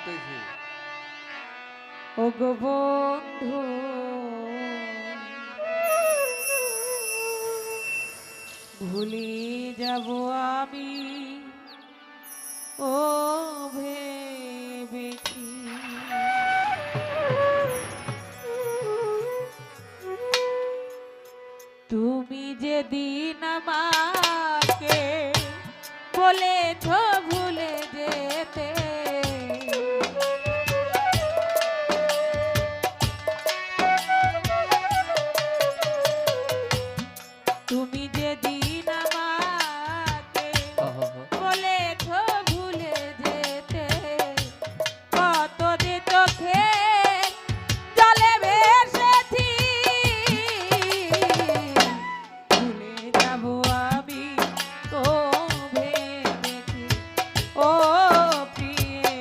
বলতেছি। ও গো বন্ধু ভুলে যাব আমি ও ভেবেছি তুমি যেদিন আমাকে বলেছ ভুলে যেতে তুমি যেদিন আমাকে বলেছ ভুলে যেতে কত যে চোখে জলে ভেসেছি ভুলে যাব আমি তো ভেবেছি ও প্রিয়ে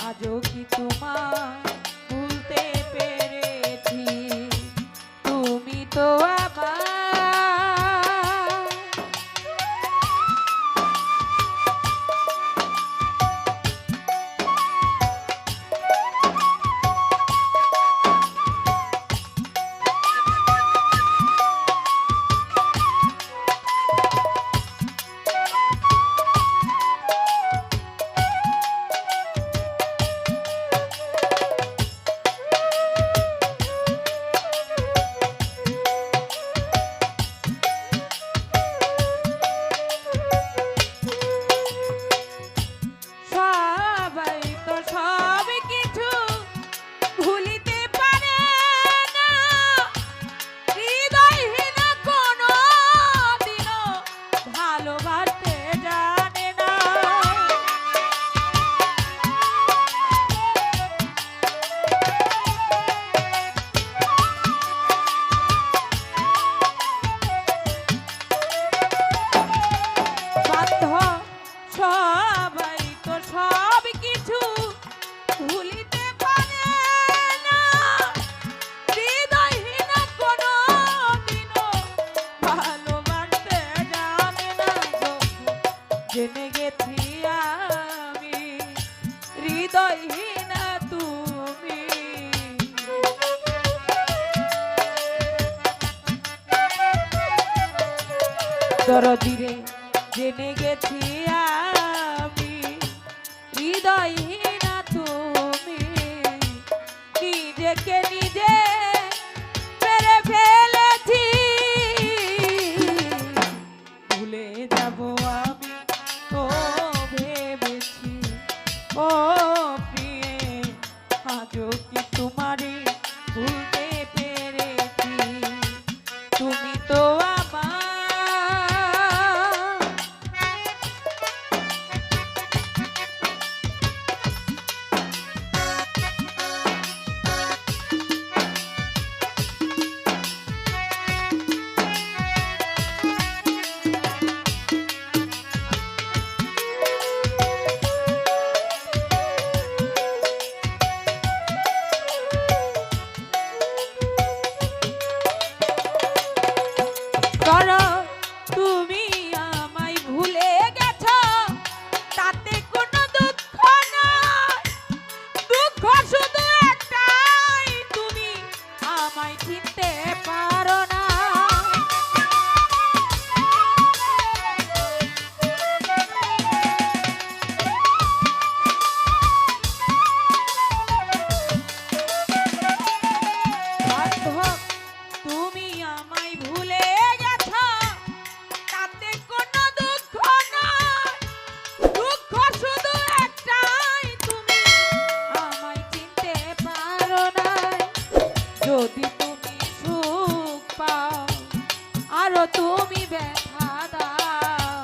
আজও কি তোমার ভুলতে পেরেছি তুমি তো আবার জেনে গেছি আমি হৃদয়হীনা তুমি দরদিরে জেনে গেছি আমি হৃদয়হীনা তুমি নিজেকে নিজে মেরে ফেলেছি ভুলে যাব আমি ও ভেবেছি ও প্রিয়ে আজও কি তোমারে ভুলতে পেরেছি তুমি তো যদি তুমি সুখ পাও আরো তুমি ব্যথা দাও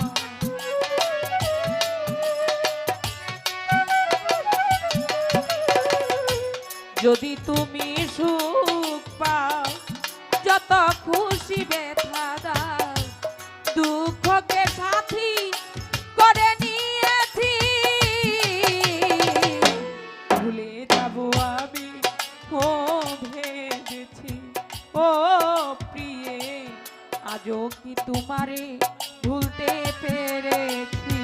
যদি তুমি সুখ পাও যত খুশি ব্যথা দাও দুঃখকে সাথী করে নিয়েছি ভুলে যাব আমি ও ভেবেছি ও প্রিয়ে আজও কি তোমারে ভুলতে পেরেছি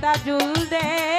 তাজুল দে